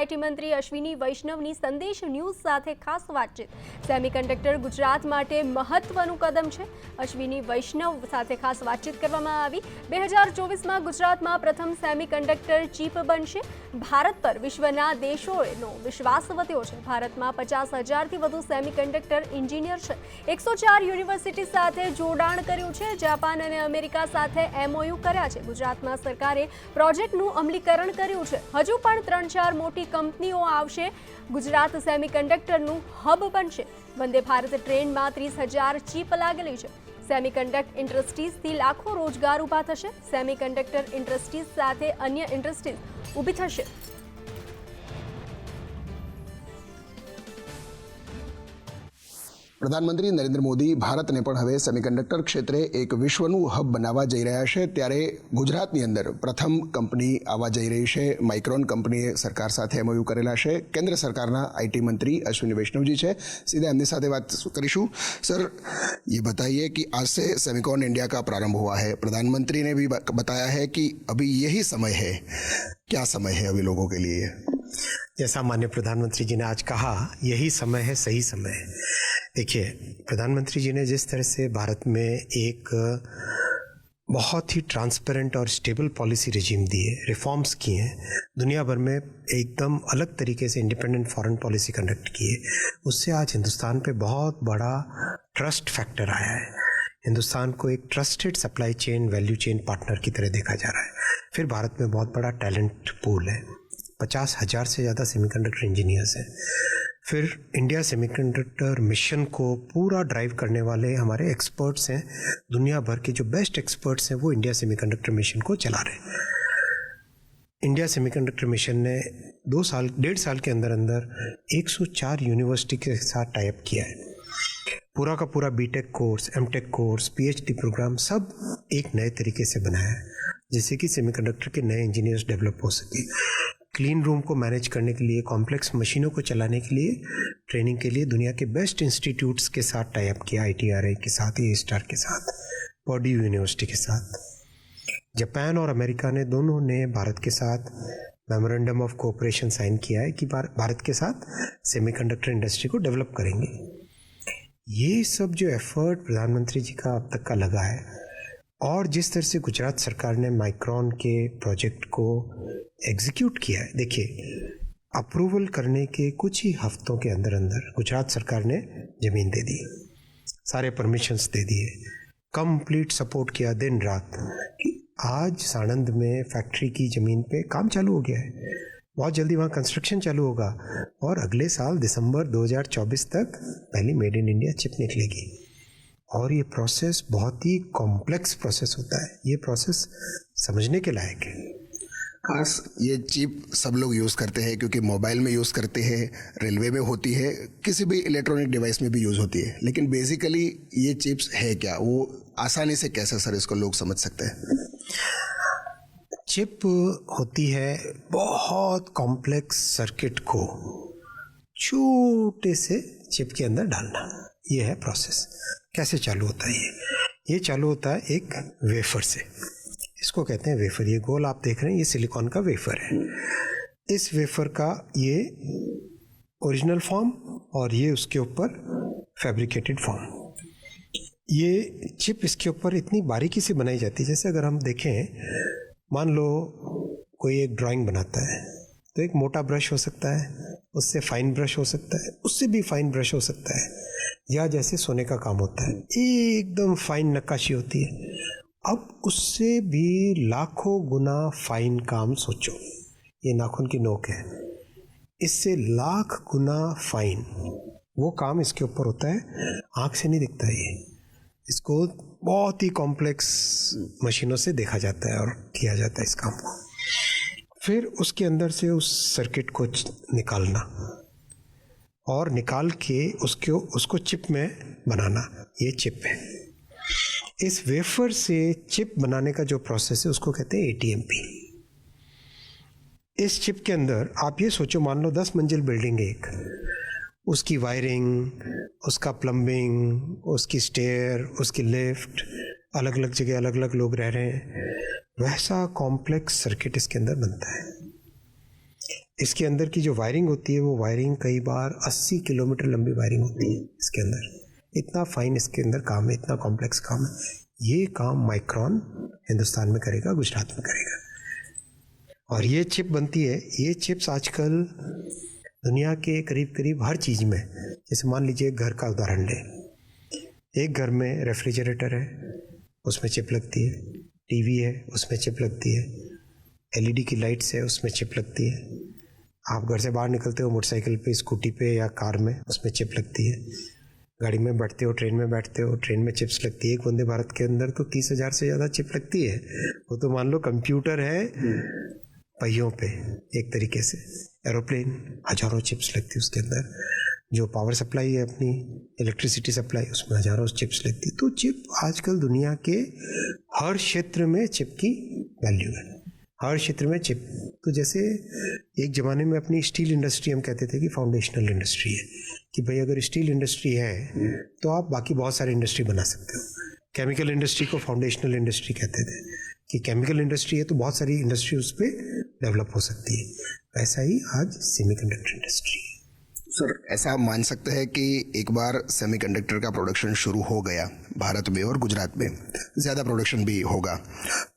IT મંત્રી અશ્વિની વૈષ્ણવની સંદેશ news સાથે ખાસ વાતચીત। સેમિકન્ડક્ટર ગુજરાત માટે મહત્વનું કદમ છે। અશ્વિની વૈષ્ણવ સાથે ખાસ વાતચીત કરવામાં આવી। 2024માં ગુજરાતમાં પ્રથમ સેમિકન્ડક્ટર ચીપ બનશે। ભારત પર વિશ્વના દેશોનો વિશ્વાસ વધ્યો છે। ભારતમાં 50,000થી વધુ સેમિકન્ડક્ટર એન્જિનિયર છે। 104 યુનિવર્સિટી સાથે જોડાણ કર્યું છે। જાપાન અને અમેરિકા સાથે MOU કર્યા છે। ગુજરાતમાં સરકારે પ્રોજેક્ટનું અમલીકરણ કર્યું છે। હજુ પણ 3-4 મોટી કંપનીઓ આવશે। ગુજરાત સેમિકન્ડક્ટરનું હબ બનશે। વંદે ભારત ટ્રેનમાં 30,000 ચીપ લાગેલી છે। સેમિકન્ડક્ટર ઇન્ડસ્ટ્રીઝથી લાખો રોજગાર ઊભા થશે। સેમિકન્ડક્ટર ઇન્ડસ્ટ્રીઝ સાથે અન્ય ઇન્ડસ્ટ્રીઝ ઊભી થશે। પ્રધાનમંત્રી નરેન્દ્ર મોદી ભારતને પણ હવે સેમિકન્ડક્ટર ક્ષેત્રે એક વિશ્વનું હબ બનાવવા જઈ રહ્યા છે। ત્યારે ગુજરાતની અંદર પ્રથમ કંપની આવવા જઈ રહી છે। માઇક્રોન કંપનીએ સરકાર સાથે MOU કરેલા છે। કેન્દ્ર સરકારના આईटी મંત્રી અશ્વિनी वैष्णव जी છે। सीधा એમની સાથે વાત કરીશું। सर, ये बताइए कि आज से सेमिकॉन इंडिया का प्रारंभ हुआ है। प्रधानमंत्री ने भी बताया है कि अभी यही समय है। क्या समय है अभी लोगों के लिए? जैसा माननीय प्रधानमंत्री जी ने आज कहा, यही समय है, सही समय है। देखिए, प्रधानमंत्री जी ने जिस तरह से भारत में एक बहुत ही ट्रांसपेरेंट और स्टेबल पॉलिसी रिजीम दी है, रिफॉर्म्स किए हैं, दुनिया भर में एकदम अलग तरीके से इंडिपेंडेंट फॉरेन पॉलिसी कंडक्ट की है, उससे आज हिंदुस्तान पे बहुत बड़ा ट्रस्ट फैक्टर आया है। हिंदुस्तान को एक trusted supply chain, value chain partner की तरह देखा जा रहा है। फिर भारत में बहुत बड़ा टैलेंट पूल है। 50,000 से ज़्यादा सेमीकंडक्टर इंजीनियर्स हैं। फिर इंडिया सेमीकंडक्टर मिशन को पूरा ड्राइव करने वाले हमारे एक्सपर्ट्स हैं। दुनिया भर के जो बेस्ट एक्सपर्ट्स हैं वो इंडिया सेमीकंडक्टर मिशन को चला रहे हैं। इंडिया सेमीकंडक्टर मिशन ने 1.5 साल के अंदर 104 यूनिवर्सिटी के साथ टाइप किया है। पूरा का पूरा BTech course, MTech course, PhD program सब एक नए तरीके से बनाया है, जिससे कि सेमीकंडक्टर के नए इंजीनियर्स डेवलप हो सके। क्लीन रूम को मैनेज करने के लिए, कॉम्प्लेक्स मशीनों को चलाने के लिए, ट्रेनिंग के लिए दुनिया के बेस्ट इंस्टीट्यूट्स के साथ टाई अप किया। ITRA के साथ, A-STAR के साथ, पर्ड्यू यूनिवर्सिटी के साथ। जापान और अमेरिका ने दोनों ने भारत के साथ मेमोरेंडम ऑफ कोऑपरेशन साइन किया है कि भारत के साथ सेमीकंडक्टर इंडस्ट्री को डेवलप करेंगे। ये सब जो एफर्ट प्रधानमंत्री जी का अब तक का लगा है, और जिस तरह से गुजरात सरकार ने माइक्रोन के प्रोजेक्ट को एग्जीक्यूट किया है। देखिए, अप्रूवल करने के कुछ ही हफ्तों के अंदर गुजरात सरकार ने ज़मीन दे दी, सारे परमिशंस दे दिए, कंप्लीट सपोर्ट किया दिन रात। आज साणंद में फैक्ट्री की ज़मीन पे काम चालू हो गया है। बहुत जल्दी वहाँ कंस्ट्रक्शन चालू होगा और अगले साल दिसंबर 2024 तक पहली मेड इन इंडिया चिप निकलेगी। और ये प्रोसेस बहुत ही कॉम्प्लेक्स प्रोसेस होता है। ये प्रोसेस समझने के लायक है। खास ये चिप सब लोग यूज़ करते हैं, क्योंकि मोबाइल में यूज़ करते हैं, रेलवे में होती है, किसी भी इलेक्ट्रॉनिक डिवाइस में भी यूज़ होती है। लेकिन बेसिकली ये चिप्स है क्या, वो आसानी से कैसे सर इसको लोग समझ सकते हैं? चिप होती है बहुत कॉम्प्लेक्स सर्किट को छोटे से चिप के अंदर डालना। ये है प्रोसेस। कैसे चालू होता है ये चालू होता है एक वेफर से। इसको कहते हैं वेफर। ये गोल आप देख रहे हैं, ये सिलिकॉन का वेफर है। इस वेफर का ये ओरिजिनल फॉर्म और ये उसके ऊपर फैब्रिकेटेड फॉर्म। ये चिप इसके ऊपर इतनी बारीकी से बनाई जाती है, जैसे अगर हम देखें, मान लो कोई एक ड्राइंग बनाता है तो एक मोटा ब्रश हो सकता है, उससे फाइन ब्रश हो सकता है, उससे भी फाइन ब्रश हो सकता है, या जैसे सोने का काम होता है एकदम फाइन नक्काशी होती है। अब उससे भी लाखों गुना फाइन काम सोचो। ये नाखून की नोक है, इससे लाख गुना फाइन वो काम इसके ऊपर होता है। आँख से नहीं दिखता है। इसको बहुत ही कॉम्प्लेक्स मशीनों से देखा जाता है और किया जाता है इस काम को। फिर उसके अंदर से उस सर्किट को निकालना और निकाल के उसको चिप में बनाना, ये चिप है। इस वेफर से चिप बनाने का जो प्रोसेस है उसको कहते हैं ATMP। इस चिप के अंदर आप ये सोचो, मान लो 10 मंजिल बिल्डिंग है एक, उसकी वायरिंग, उसका प्लम्बिंग, उसकी स्टेयर, उसकी लिफ्ट, अलग अलग जगह अलग अलग लोग रह रहे हैं, वैसा कॉम्प्लेक्स सर्किट इसके अंदर बनता है। इसके अंदर की जो वायरिंग होती है वो वायरिंग कई बार 80 किलोमीटर लंबी वायरिंग होती है इसके अंदर। इतना फाइन इसके अंदर काम है, इतना कॉम्प्लेक्स काम है। ये काम माइक्रॉन हिंदुस्तान में करेगा, गुजरात में करेगा। और ये चिप बनती है, ये चिप्स आजकल दुनिया के करीब करीब हर चीज़ में, जैसे मान लीजिए घर का उदाहरण लें। एक घर में रेफ्रिजरेटर है, उसमें चिप लगती है। टीवी है, उसमें चिप लगती है। एलईडी की लाइट्स है, उसमें चिप लगती है। आप घर से बाहर निकलते हो मोटरसाइकिल पे, स्कूटी पे या कार में, उसमें चिप लगती है। गाड़ी में बैठते हो, ट्रेन में बैठते हो, ट्रेन में चिप्स लगती है। एक वंदे भारत के अंदर तो 30,000 से ज़्यादा चिप लगती है। वो तो मान लो कंप्यूटर है पहियों पे, एक तरीके से एरोप्लेन, हजारों चिप्स लगती है उसके अंदर। जो पावर सप्लाई है अपनी, इलेक्ट्रिसिटी सप्लाई, उसमें हजारों चिप्स लगती है। तो चिप आजकल दुनिया के हर क्षेत्र में चिप की वैल्यू है, हर क्षेत्र में चिप। तो जैसे एक ज़माने में अपनी स्टील इंडस्ट्री हम कहते थे कि फाउंडेशनल इंडस्ट्री है, कि भाई अगर स्टील इंडस्ट्री है तो आप बाकी बहुत सारी इंडस्ट्री बना सकते हो। केमिकल इंडस्ट्री को फाउंडेशनल इंडस्ट्री कहते थे, कि केमिकल इंडस्ट्री है तो बहुत सारी इंडस्ट्री उस पर डेवलप हो सकती है। वैसा ही आज सेमीकंडक्टर इंडस्ट्री है। सर, ऐसा मान सकते हैं कि एक बार सेमीकंडक्टर का प्रोडक्शन शुरू हो गया भारत में और गुजरात में, ज़्यादा प्रोडक्शन भी होगा,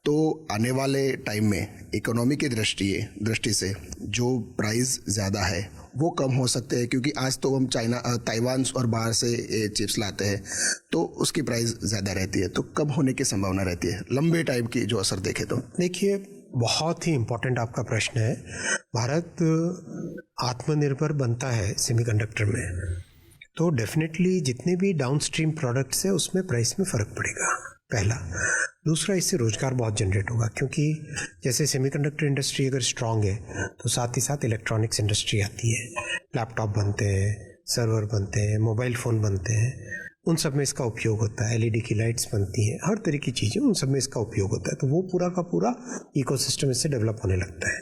तो आने वाले टाइम में इकोनॉमी की दृष्टि से जो प्राइस ज़्यादा है वो कम हो सकते हैं, क्योंकि आज तो हम चाइना, ताइवान और बाहर से ये चिप्स लाते हैं तो उसकी प्राइस ज़्यादा रहती है, तो कम होने की संभावना रहती है लंबे टाइम की जो असर देखे तो। देखिए, बहुत ही इम्पोर्टेंट आपका प्रश्न है। भारत आत्मनिर्भर बनता है सेमीकंडक्टर में, तो डेफिनेटली जितने भी डाउनस्ट्रीम प्रोडक्ट्स है उसमें प्राइस में फ़र्क पड़ेगा, पहला। दूसरा, इससे रोज़गार बहुत जनरेट होगा, क्योंकि जैसे सेमीकंडक्टर इंडस्ट्री अगर स्ट्रांग है तो साथ ही साथ इलेक्ट्रॉनिक्स इंडस्ट्री आती है। लैपटॉप बनते हैं, सर्वर बनते हैं, मोबाइल फ़ोन बनते हैं, उन सब में इसका उपयोग होता है। एलईडी की लाइट्स बनती हैं, हर तरह की चीज़ें, उन सब में इसका उपयोग होता है। तो वो पूरा का पूरा इकोसिस्टम इससे डेवलप होने लगता है।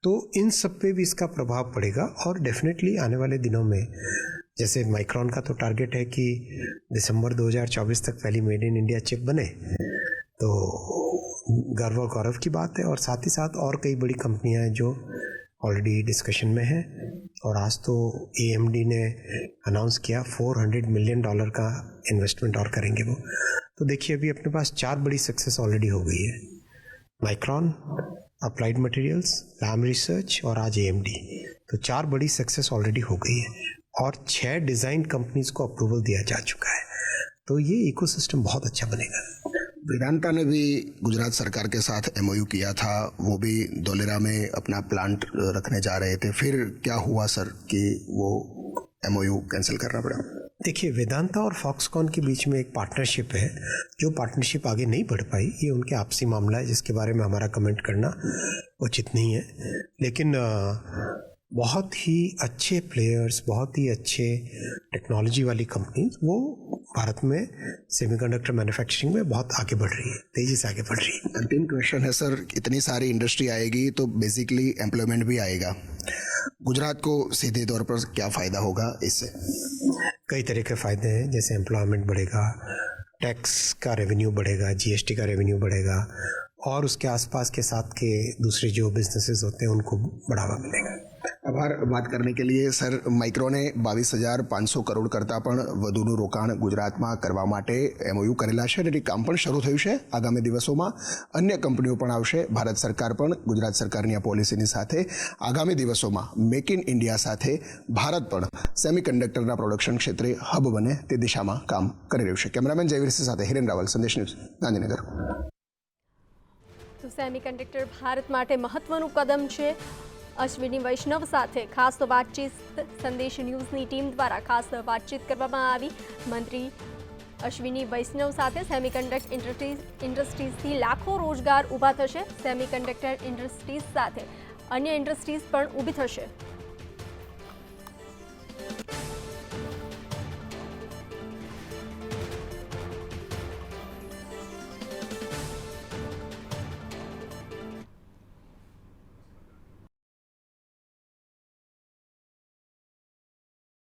तो इन सब पे भी इसका प्रभाव पड़ेगा। और डेफिनेटली आने वाले दिनों में, जैसे माइक्रॉन का तो टारगेट है कि दिसंबर 2024 तक पहली मेड इन इंडिया चिप बने, तो गर्व और गौरव की बात है। और साथ ही साथ और कई बड़ी कंपनियां हैं जो ऑलरेडी डिस्कशन में है। और आज तो AMD ने अनाउंस किया $400 मिलियन का इन्वेस्टमेंट और करेंगे वो। तो देखिए, अभी अपने पास 4 बड़ी सक्सेस ऑलरेडी हो गई है, Micron, applied materials, Lam Research और आज AMD। तो 4 बड़ी सक्सेस ऑलरेडी हो गई है और 6 डिज़ाइन कंपनीज को अप्रूवल दिया जा चुका है। तो ये इकोसिस्टम बहुत अच्छा बनेगा। वेदांता ने भी गुजरात सरकार के साथ MOU किया था, वो भी धोलेरा में अपना प्लांट रखने जा रहे थे। फिर क्या हुआ सर कि वो MOU कैंसिल करना पड़ा? देखिए, वेदांता और फॉक्सकॉन के बीच में एक पार्टनरशिप है, जो पार्टनरशिप आगे नहीं बढ़ पाई। ये उनके आपसी मामला है, जिसके बारे में हमारा कमेंट करना उचित नहीं है। लेकिन बहुत ही अच्छे प्लेयर्स, बहुत ही अच्छे टेक्नोलॉजी वाली कंपनीज वो भारत में सेमीकंडक्टर मैन्युफैक्चरिंग में बहुत आगे बढ़ रही है, तेज़ी से आगे बढ़ रही है। अंतिम क्वेश्चन है सर, इतनी सारी इंडस्ट्री आएगी तो बेसिकली एम्प्लॉयमेंट भी आएगा। गुजरात को सीधे तौर पर क्या फ़ायदा होगा इससे? कई तरह के फ़ायदे हैं, जैसे एम्प्लॉयमेंट बढ़ेगा, टैक्स का रेवेन्यू बढ़ेगा, GST का रेवेन्यू बढ़ेगा, और उसके आसपास के साथ के दूसरे जो बिजनेसेस होते हैं उनको बढ़ावा मिलेगा। આભાર વાત કરને કે લીએ સર. માઇક્રોને 22,500 કરોડ કરતાં પણ વધુનું રોકાણ ગુજરાતમાં કરવા માટે MOU કરેલા છે અને કામ પણ શરૂ થયું છે. આગામી દિવસોમાં અન્ય કંપનીઓ પણ આવશે. ભારત સરકાર પણ ગુજરાત સરકારની આ પોલિસીની સાથે આગામી દિવસોમાં મેક ઇન ઇન્ડિયા સાથે ભારત પણ સેમિકન્ડક્ટરના પ્રોડક્શન ક્ષેત્રે હબ બને તે દિશામાં કામ કરી રહ્યું છે. કેમેરામેન જયવીર સિંહ સાથે હિરેન રાવલ, સંદેશ ન્યૂઝ, ગાંધીનગર. તો સેમિકન્ડક્ટર ભારત માટે મહત્વનું કદમ છે. અશ્વિની વૈષ્ણવ સાથે ખાસ વાતચીત સંદેશ ન્યૂઝની ટીમ દ્વારા ખાસ વાતચીત કરવામાં આવી. મંત્રી અશ્વિની વૈષ્ણવ સાથે સેમિકન્ડક્ટર ઇન્ડસ્ટ્રીઝથી લાખો રોજગાર ઊભા થશે. સેમિકન્ડક્ટર ઇન્ડસ્ટ્રીઝ સાથે અન્ય ઇન્ડસ્ટ્રીઝ પણ ઊભી થશે.